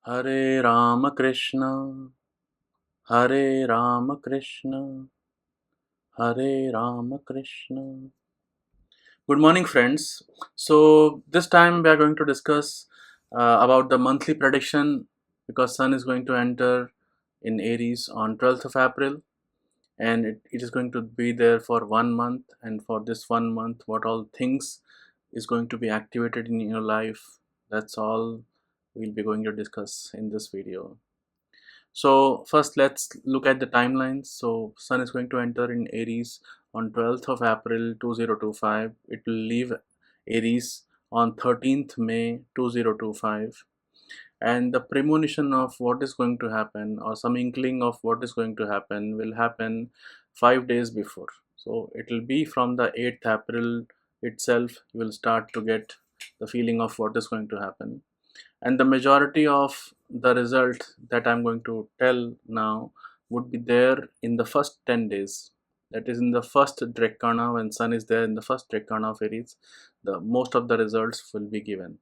Hare Rama Krishna, Hare Rama Krishna, Hare Rama Krishna. Good morning, friends. So this time we are going to discuss about the monthly prediction because Sun is going to enter in Aries on 12th of April, and it is going to be there for 1 month. And for this 1 month, what all things is going to be activated in your life, that's all we'll be going to discuss in this video. So first let's look at the timelines. So Sun is going to enter in Aries on 12th of April 2025. It will leave Aries on 13th May 2025. And the premonition of what is going to happen, or some inkling of what is going to happen, will happen 5 days before. So it will be from the 8th April itself, you will start to get the feeling of what is going to happen. And the majority of the result that I'm going to tell now would be there in the first 10 days. That is in the first Drekana, when Sun is there in the first Drekana of Aries, the most of the results will be given.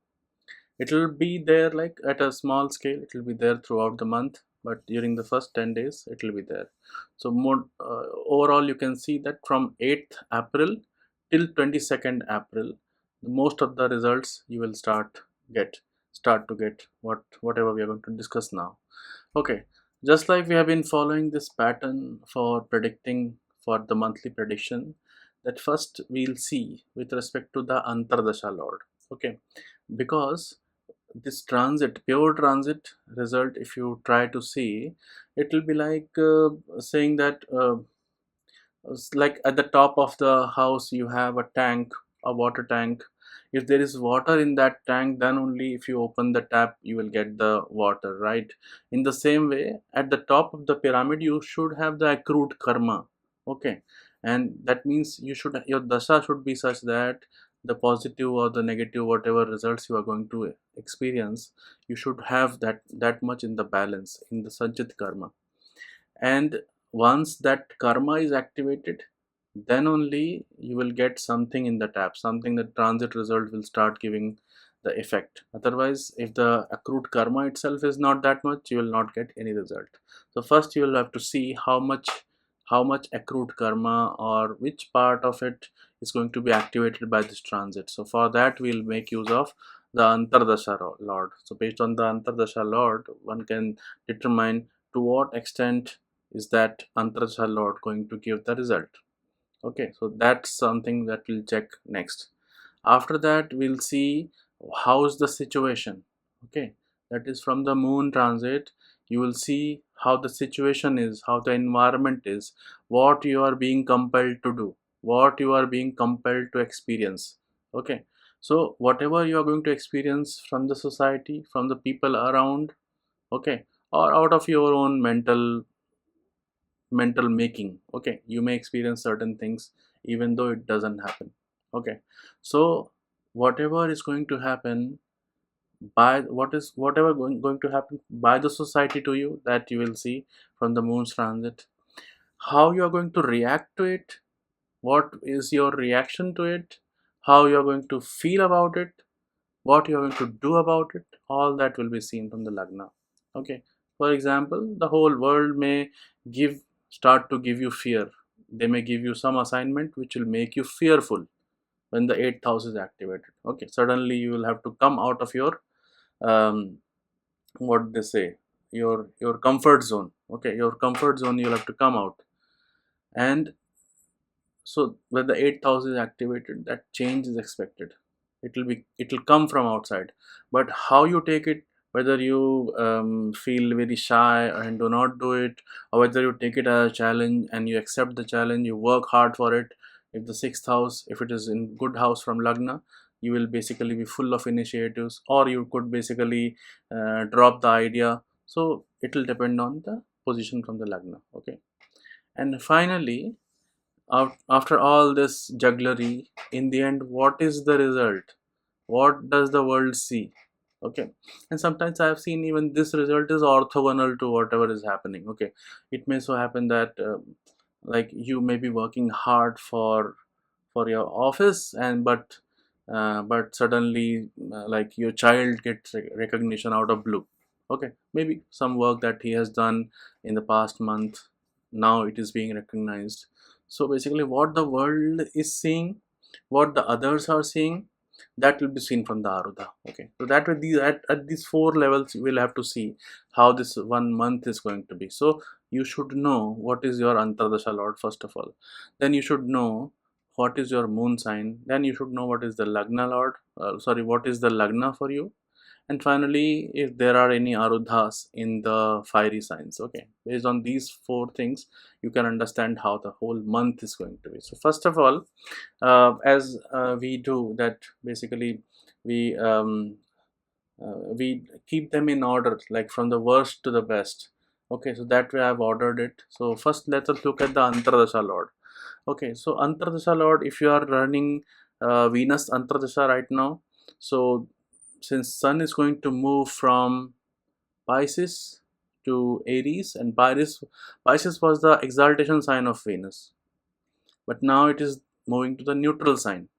It will be there like at a small scale, it will be there throughout the month, but during the first 10 days it will be there. So more overall you can see that from 8th April till 22nd April, most of the results you will get start to get whatever we are going to discuss now. Okay, just like we have been following this pattern for predicting for the monthly prediction, that first we'll see with respect to the Antardasha Lord. Okay, because this transit, pure transit result, if you try to see, it will be like saying that it's like at the top of the house you have a tank, a water tank. If there is water in that tank, then only if you open the tap you will get the water, right? In the same way, at the top of the pyramid you should have the accrued karma. Okay, and that means your dasha should be such that the positive or the negative, whatever results you are going to experience, you should have that much in the balance, in the sanchit karma. And once that karma is activated, then only you will get something in the tap, something, that transit result will start giving the effect. Otherwise, if the accrued karma itself is not that much, you will not get any result. So first you will have to see how much accrued karma, or which part of it is going to be activated by this transit. So for that we'll make use of the Antardasha Lord. So based on the Antardasha Lord, one can determine to what extent is that Antardasha Lord going to give the result. Okay, so that's something that we'll check next. After that we'll see how's the situation. Okay, that is from the moon transit, you will see how the situation is, how the environment is, what you are being compelled to do, what you are being compelled to experience. Okay, so whatever you are going to experience from the society, from the people around, okay, or out of your own mental making, okay, you may experience certain things even though it doesn't happen. Okay, so whatever is going to happen by whatever going to happen by the society to you, that you will see from the moon's transit. How you are going to react to it, what is your reaction to it, how you are going to feel about it, what you are going to do about it, all that will be seen from the Lagna. Okay, for example, the whole world may give start to give you fear. They may give you some assignment which will make you fearful when the eighth house is activated. Okay, suddenly you will have to come out of your um, what they say, your comfort zone. Okay, your comfort zone, you'll have to come out. And so when the eighth house is activated, that change is expected. It will come from outside, but how you take it, whether you feel very shy and do not do it, or whether you take it as a challenge and you accept the challenge, you work hard for it. If the sixth house, if it is in good house from Lagna, you will basically be full of initiatives, or you could basically drop the idea. So it will depend on the position from the Lagna. Okay, and finally, after all this jugglery, in the end, what is the result? What does the world see? Okay, and sometimes I have seen even this result is orthogonal to whatever is happening. Okay, it may so happen that like you may be working hard for your office, and but suddenly like your child gets recognition out of blue. Okay, maybe some work that he has done in the past month, now it is being recognized. So basically what the world is seeing, what the others are seeing, that will be seen from the Arudha. Okay, so that with these at these four levels you will have to see how this 1 month is going to be. So you should know what is your Antardasha Lord first of all. Then you should know what is your moon sign. Then you should know what is the Lagna Lord. Sorry, what is the Lagna for you. And finally, if there are any Arudhas in the fiery signs. Okay, based on these four things, you can understand how the whole month is going to be. So first of all, as we do that, basically we we keep them in order, like from the worst to the best. Okay, so that way I've ordered it. So first let us look at the Antardasha Lord. Okay, so Antardasha Lord, if you are running Venus Antardasha right now, so since Sun is going to move from Pisces to Aries, and Pisces was the exaltation sign of Venus, but now it is moving to the neutral sign.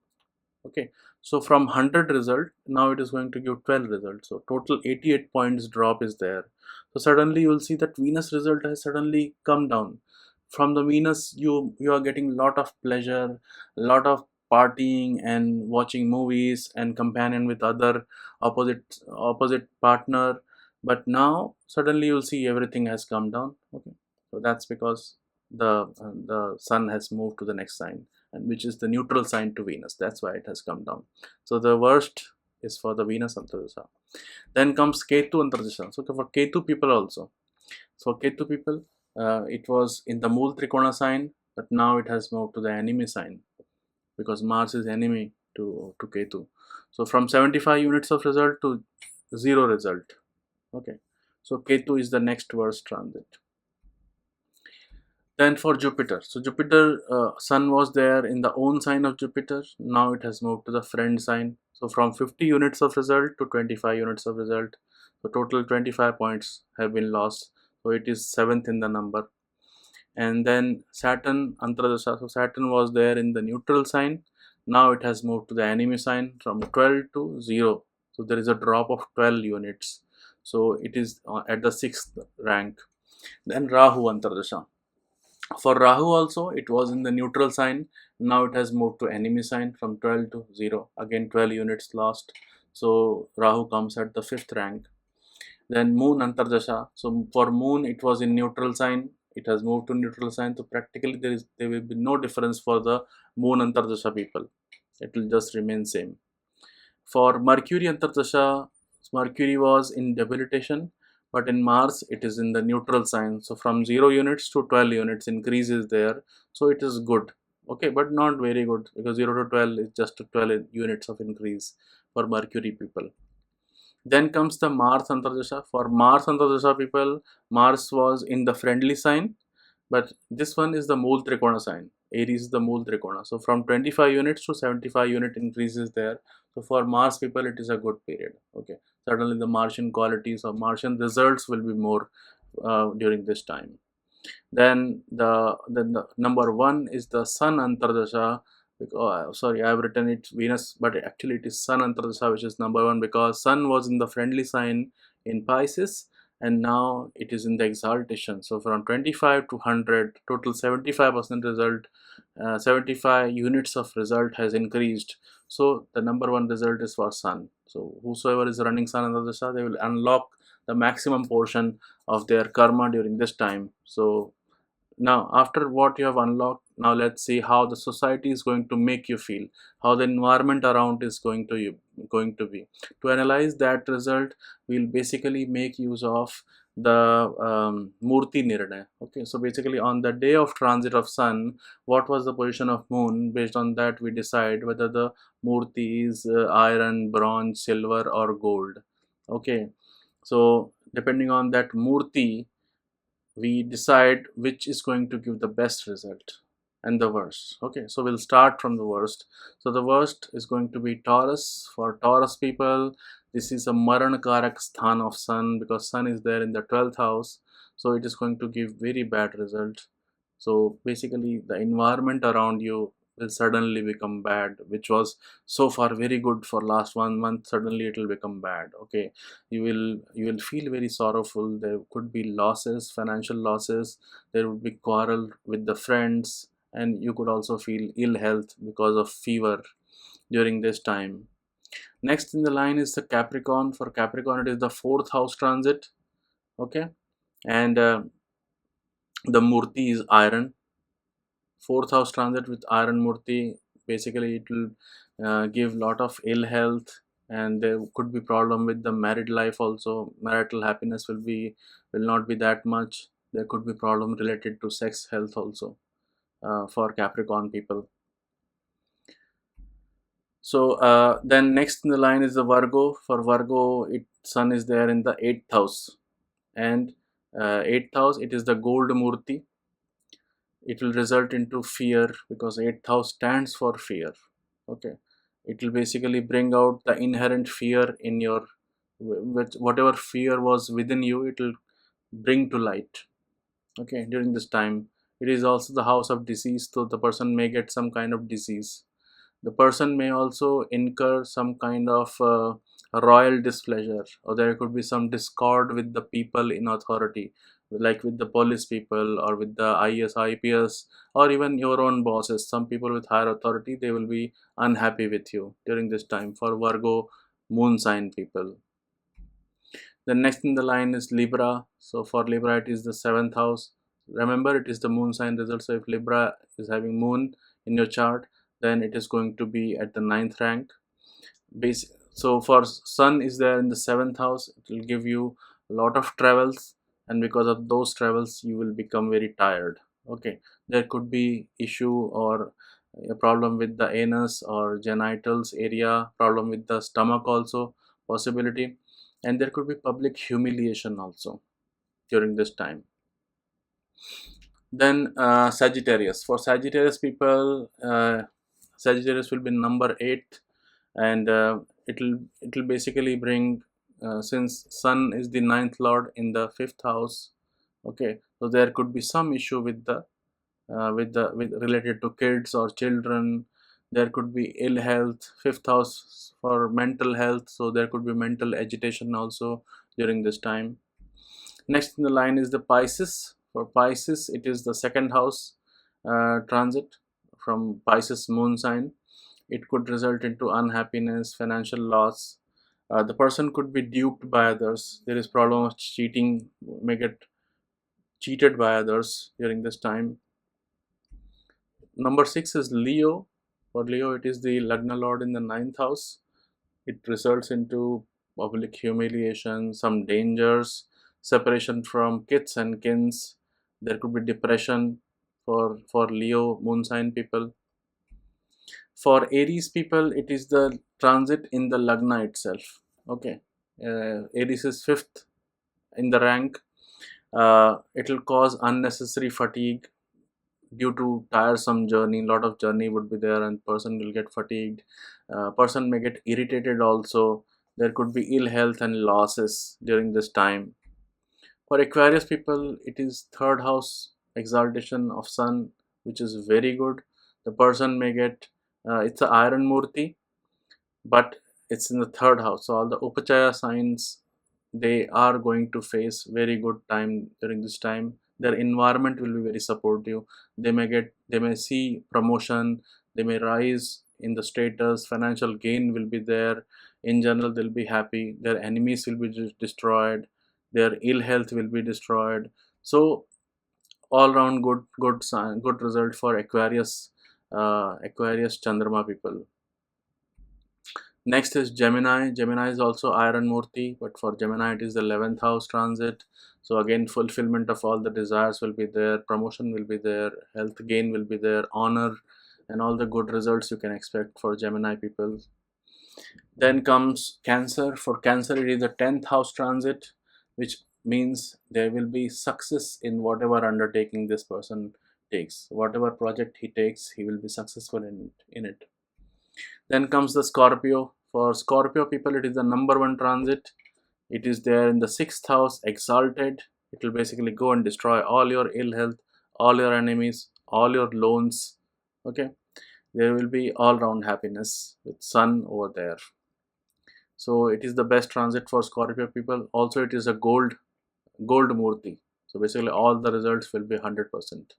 Okay, so from 100 result, now it is going to give 12 results, so total 88 points drop is there. So suddenly you will see that Venus result has suddenly come down. From the Venus, you are getting lot of pleasure, lot of partying and watching movies and companion with other opposite partner. But now suddenly you'll see everything has come down. Okay, so that's because the Sun has moved to the next sign, and which is the neutral sign to Venus. That's why it has come down. So the worst is for the Venus Antardasha. Then comes Ketu Antardasha. So for Ketu people also. So Ketu people, it was in the Mool Trikona sign, but now it has moved to the enemy sign because Mars is enemy to Ketu. So from 75 units of result to 0 result. Okay. So Ketu is the next worst transit. Then for Jupiter, so Jupiter, Sun was there in the own sign of Jupiter. Now it has moved to the friend sign. So from 50 units of result to 25 units of result. So total 25 points have been lost. So it is 7th in the number. And then Saturn Antardasha. So Saturn was there in the neutral sign. Now it has moved to the enemy sign from 12 to 0. So there is a drop of 12 units. So it is at the 6th rank. Then Rahu Antardasha. For Rahu also, it was in the neutral sign. Now it has moved to enemy sign from 12 to 0. Again 12 units lost. So Rahu comes at the 5th rank. Then Moon Antardasha. So for Moon, it was in neutral sign. It has moved to neutral sign. So practically there will be no difference for the Moon Antardasha people. It will just remain same. For Mercury Antardasha, Mercury was in debilitation, but in Mars it is in the neutral sign. So from 0 units to 12 units increase is there. So it is good. Okay, but not very good because 0 to 12 is just 12 units of increase for Mercury people. Then comes the Mars Antardasha. For Mars Antardasha people, Mars was in the friendly sign, but this one is the Mool Trikona sign. Aries is the Mool Trikona. So from 25 units to 75 unit increases there. So for Mars people, it is a good period. Okay, certainly the Martian qualities or Martian results will be more during this time. Then the number one is the Sun Antardasha. Sorry, I have written it Venus, but actually it is Sun Antardasha, which is number one because Sun was in the friendly sign in Pisces, and now it is in the exaltation. So from 25 to 100, total 75% result, 75 units of result has increased. So the number one result is for Sun. So whosoever is running Sun Antardasha, they will unlock the maximum portion of their karma during this time. So now after what you have unlocked, now let's see how the society is going to make you feel, how the environment around is going to be. To analyze that result, we'll basically make use of the Murti Nirnay. Okay, so basically on the day of transit of Sun, what was the position of Moon? Based on that we decide whether the Murti is iron, bronze, silver or gold. Okay, so depending on that Murti, we decide which is going to give the best result and the worst. Okay, so we'll start from the worst. So the worst is going to be Taurus. For Taurus people, this is a Maran Karak Sthan of Sun because Sun is there in the 12th house. So it is going to give very bad result. So basically the environment around you will suddenly become bad, which was so far very good for last 1 month. Suddenly it will become bad. Okay, you will feel very sorrowful. There could be losses, financial losses. There would be quarrel with the friends, and you could also feel ill health because of fever during this time. Next in the line is the Capricorn. For Capricorn, it is the fourth house transit. Okay, and the Murti is iron. Fourth house transit with iron Murti. Basically, it will give lot of ill health, and there could be problem with the married life also. Marital happiness will not be that much. There could be problem related to sex health also for Capricorn people. So then next in the line is the Virgo. For Virgo, it Sun is there in the eighth house, and eighth house, it is the gold Murti. It will result into fear because eighth house stands for fear. Okay, it will basically bring out the inherent fear in your, with whatever fear was within you, it will bring to light. Okay, during this time, it is also the house of disease, so the person may get some kind of disease. The person may also incur some kind of royal displeasure, or there could be some discord with the people in authority, like with the police people or with the IS, IPS, or even your own bosses. Some people with higher authority, they will be unhappy with you during this time. For Virgo moon sign people, the next in the line is Libra. So for Libra, it is the seventh house. Remember, it is the moon sign result. So if Libra is having moon in your chart, then it is going to be at the ninth rank. So for Sun is there in the seventh house, it will give you a lot of travels, and because of those travels, you will become very tired. Okay, there could be issue or a problem with the anus or genitals area, problem with the stomach also possibility, and there could be public humiliation also during this time. Then Sagittarius. For Sagittarius people, Sagittarius will be number 8, and it'll basically bring, since Sun is the ninth lord in the fifth house. Okay, so there could be some issue with the with related to kids or children. There could be ill health. Fifth house for mental health, so there could be mental agitation also during this time. Next in the line is the Pisces. For Pisces, it is the second house transit from Pisces moon sign. It could result into unhappiness, financial loss. The person could be duped by others. There is problem of cheating, may get cheated by others during this time. Number 6 is Leo. For Leo, it is the Lagna Lord in the ninth house. It results into public humiliation, some dangers, separation from kids and kins. There could be depression for Leo moon sign people. For Aries people, it is the transit in the Lagna itself. Okay, Aries is fifth in the rank. It will cause unnecessary fatigue due to tiresome journey. Lot of journey would be there, and person will get fatigued. Person may get irritated also. There could be ill health and losses during this time. For Aquarius people, it is third house exaltation of Sun, which is very good. The person may get, it's a iron Murti, but it's in the third house. So all the Upachaya signs, they are going to face very good time during this time. Their environment will be very supportive. They may see promotion, they may rise in the status, financial gain will be there. In general, they'll be happy. Their enemies will be destroyed. Their ill health will be destroyed. So all round good sign, good result for Aquarius Chandrama people. Next is Gemini. Gemini is also Iron Murti, but for Gemini it is the 11th house transit. So again, fulfillment of all the desires will be there, promotion will be there, health gain will be there, honor, and all the good results you can expect for Gemini people. Then comes Cancer. For Cancer, it is the 10th house transit, which means there will be success in whatever undertaking this person takes. Whatever project he takes, he will be successful in it. Then comes the Scorpio. For Scorpio people, it is the number 1 transit. It is there in the 6th house, exalted. It will basically go and destroy all your ill health, all your enemies, all your loans. Okay. There will be all round happiness with sun over there. So it is the best transit for Scorpio people. Also it is a gold murti. So basically all the results will be 100%.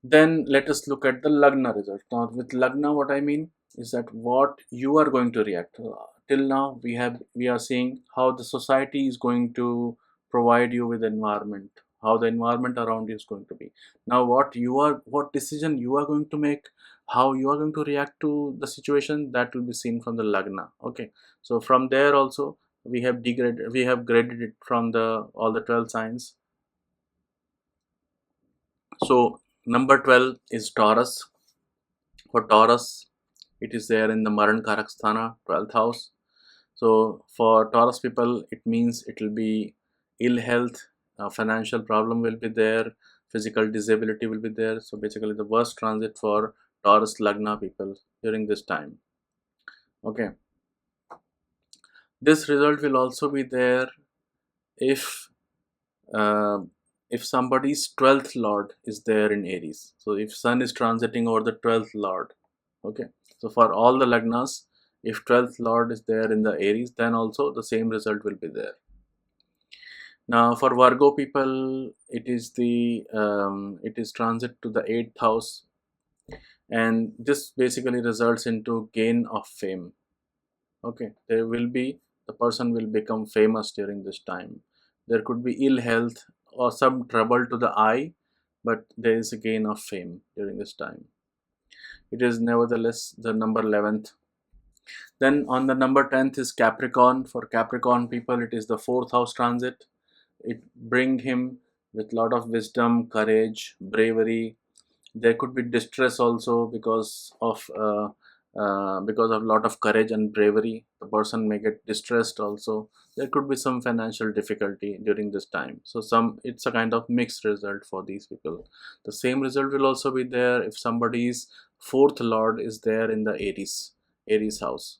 Then let us look at the Lagna result. Now with Lagna, what I mean is that what you are going to react. Till now we are seeing how the society is going to provide you with environment, how the environment around you is going to be. Now what decision you are going to make, how you are going to react to the situation, that will be seen from the Lagna. Okay. So from there also we have graded it from the all the 12 signs. So number 12 is Taurus. For Taurus, it is there in the Maran Karakasthana, 12th house. So for Taurus people, it means it will be ill health, financial problem will be there, physical disability will be there. So basically the worst transit for Taurus Lagna people during this time. Okay. This result will also be there if uh, if somebody's 12th lord is there in Aries. So if Sun is transiting over the 12th lord. Okay. So for all the Lagnas, if 12th lord is there in the Aries, then also the same result will be there. Now for Virgo people, it is transit to the 8th house, and this basically results into gain of fame. Okay, the person will become famous during this time. There could be ill health or some trouble to the eye, but there is a gain of fame during this time. It is nevertheless the number 11th. Then on the number 10th is Capricorn. For Capricorn people, it is the 4th house transit. It bring him with lot of wisdom, courage, bravery. There could be distress also because of lot of courage and bravery. The person may get distressed also. There could be some financial difficulty during this time. So it's a kind of mixed result for these people. The same result will also be there if somebody's 4th lord is there in the Aries house,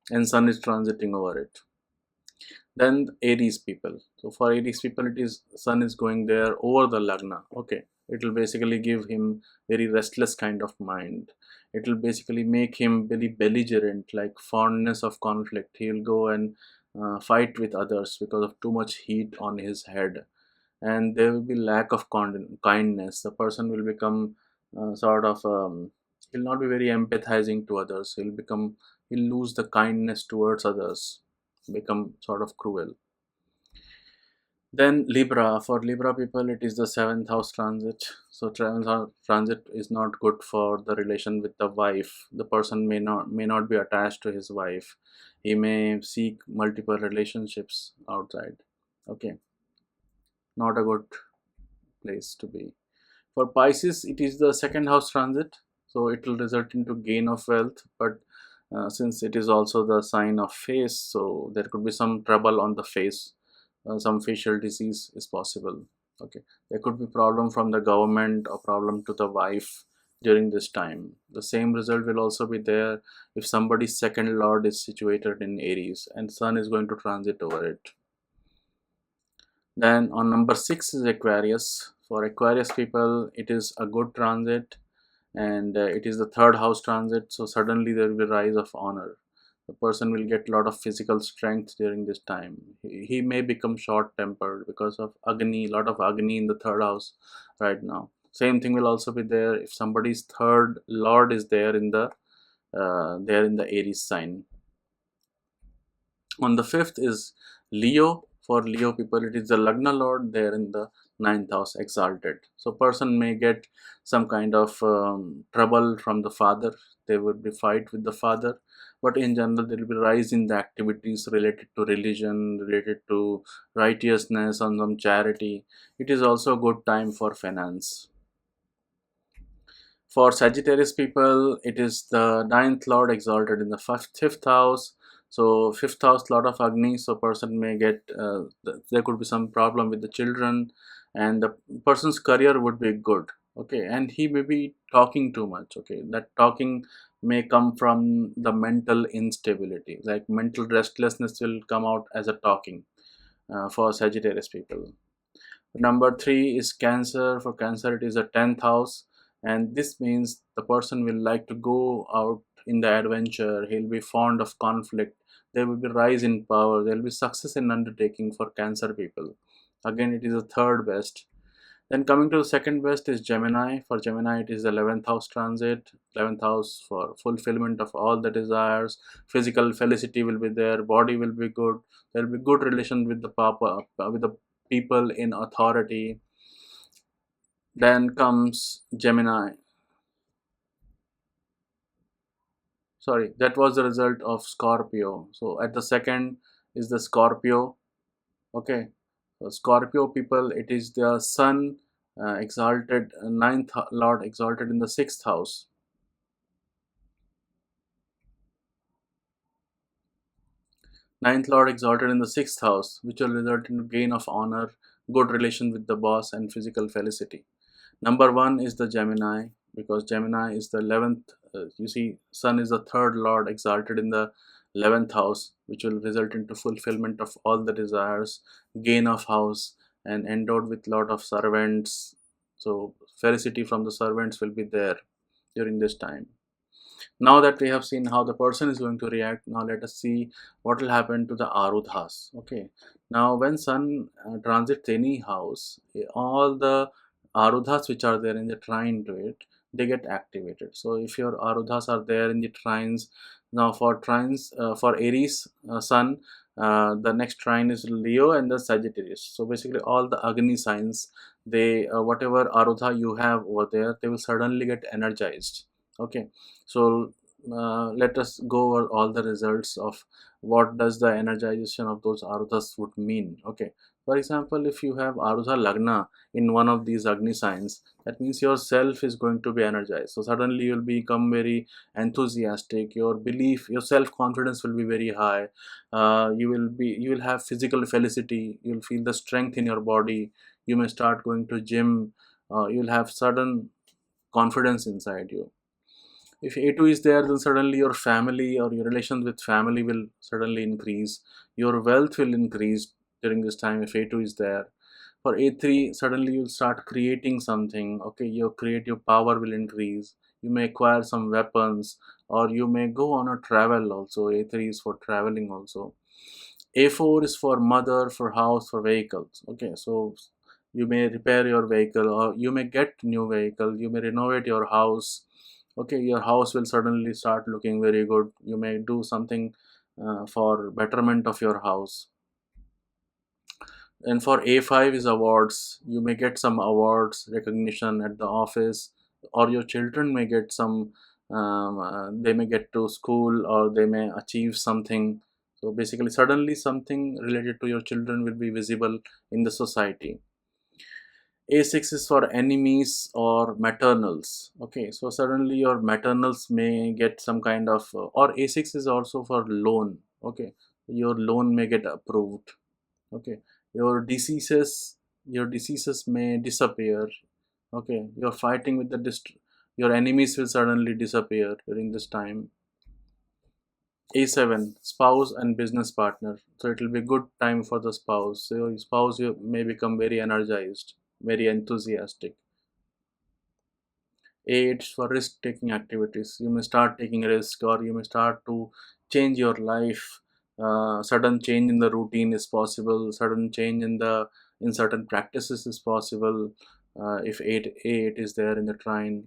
and Sun is transiting over it. Then Aries people. So for Aries people, it is Sun is going there over the Lagna. Okay, it will basically give him very restless kind of mind. It will basically make him very belligerent, like fondness of conflict. He will go and fight with others because of too much heat on his head, and there will be lack of kindness. The person will become he'll not be very empathizing to others. He'll lose the kindness towards others, become sort of cruel. Then Libra, for Libra people, it is the 7th house transit. So 7th house transit is not good for the relation with the wife. The person may not be attached to his wife. He may seek multiple relationships outside. Okay, not a good place to be. For Pisces, it is the 2nd house transit, so it will result into gain of wealth. But since it is also the sign of face, so there could be some trouble on the face. Some facial disease is possible. Okay, there could be problem from the government or problem to the wife during this time. The same result will also be there if somebody's 2nd lord is situated in Aries and Sun is going to transit over it. Then on number 6 is Aquarius. For Aquarius people, it is a good transit, and it is the 3rd house transit. So suddenly there will be rise of honor. The person will get a lot of physical strength during this time. He may become short tempered because of Agni, lot of Agni in the 3rd house right now. Same thing will also be there if somebody's 3rd lord is there in the Aries sign. On the 5th is Leo. For Leo people, it is the Lagna lord there in the 9th house, exalted. So person may get some kind of trouble from the father. There will be fight with the father, but in general there will be rise in the activities related to religion, related to righteousness, on some charity. It is also a good time for finance. For Sagittarius people, it is the 9th lord exalted in the fifth house. So 5th house, lot of Agni, so person may get there could be some problem with the children, and the person's career would be good. Okay, and he may be talking too much. Okay, that talking may come from the mental instability, like mental restlessness will come out as a talking for Sagittarius people. Number 3 is Cancer. For Cancer, it is a 10th house. and this means the person will like to go out in the adventure. He'll be fond of conflict. There will be rise in power. There will be success in undertaking for Cancer people. Again, it is the third best. Then coming to the second best is Gemini. For Gemini, it is the 11th house transit. 11th house for fulfillment of all the desires. Physical felicity will be there. Body will be good. There will be good relation with the papa, with the people in authority. Then comes Gemini. Sorry, that was the result of Scorpio. So at the second is the Scorpio. Okay, so Scorpio people, it is the Sun exalted, ninth Lord exalted in the sixth house. Ninth Lord exalted in the sixth house, which will result in gain of honor, good relation with the boss, and physical felicity. Number one is the Gemini, because Gemini is the 11th. You see, Sun is the third Lord exalted in the 11th house, which will result into fulfillment of all the desires, gain of house, and endowed with lot of servants. So felicity from the servants will be there during this time. Now that we have seen how the person is going to react, now let us see what will happen to the Arudhas. Okay. Now when Sun transits any house, all the Arudhas which are there in the trine to it, they get activated. So if your Arudhas are there in the trines, now for trines, for Aries Sun, the next trine is Leo and the Sagittarius. So basically all the Agni signs, they whatever Arudha you have over there, they will suddenly get energized. Okay, so let us go over all the results of what does the energization of those Arudhas would mean. Okay, for example, if you have Arudha Lagna in one of these Agni signs, that means your self is going to be energized. So suddenly you'll become very enthusiastic. Your belief, your self confidence will be very high. You will have physical felicity. You'll feel the strength in your body. You may start going to gym. You'll have sudden confidence inside you. If A2 is there, then suddenly your family or your relations with family will suddenly increase. Your wealth will increase during this time if A2 is there. For A3, suddenly you'll start creating something. Okay, your creative power will increase. You may acquire some weapons, or you may go on a travel also. A3 is for traveling also. A4 is for mother, for house, for vehicles. Okay, so you may repair your vehicle, or you may get new vehicle. You may renovate your house. Okay, your house will suddenly start looking very good. You may do something for betterment of your house. And for A5 is awards. You may get some awards, recognition at the office, or your children may get some, they may get to school or they may achieve something. So basically, suddenly something related to your children will be visible in the society. A6 is for enemies or maternals. Okay, so suddenly your maternals may get some kind of, or A6 is also for loan. Okay, your loan may get approved. Okay, your diseases may disappear. Okay, you're fighting with the your enemies will suddenly disappear during this time. A7, spouse and business partner. So it will be good time for the spouse. So your spouse you may become very energized, very enthusiastic. A8 for risk taking activities. You may start taking risk, or you may start to change your life. Sudden change in the routine is possible. Sudden change in certain practices is possible. If A8 is there in the trine.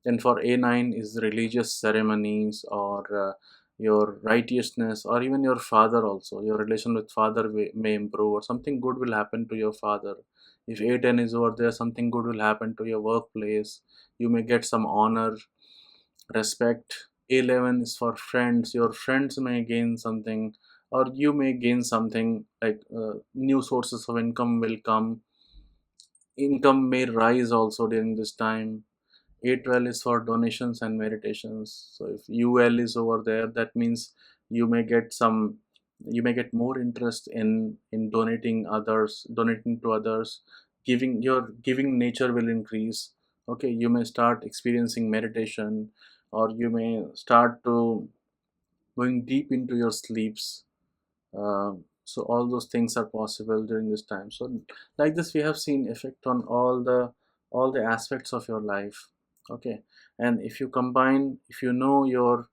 Then for A9 is religious ceremonies, or your righteousness, or even your father also. Your relation with father may improve, or something good will happen to your father. If A10 is over there, something good will happen to your workplace. You may get some honor, respect. A11 is for friends. Your friends may gain something, or you may gain something like new sources of income will come. Income may rise also during this time. A12 is for donations and meditations. So if UL is over there, that means you may get some, you may get more interest in donating to others. Giving, your giving nature will increase. Okay, you may start experiencing meditation, or you may start to going deep into your sleeps. So all those things are possible during this time. So like this, we have seen effect on all the all the aspects of your life. Okay, and if you combine, if you know your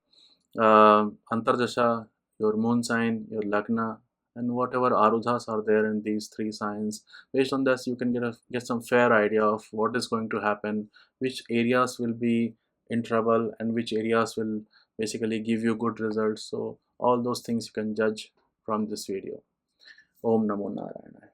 Antardasha, your moon sign, your Lagna, and whatever Arudhas are there in these three signs. Based on this, you can get some fair idea of what is going to happen, which areas will be in trouble, and which areas will basically give you good results. So all those things you can judge from this video. Om Namo Narayana.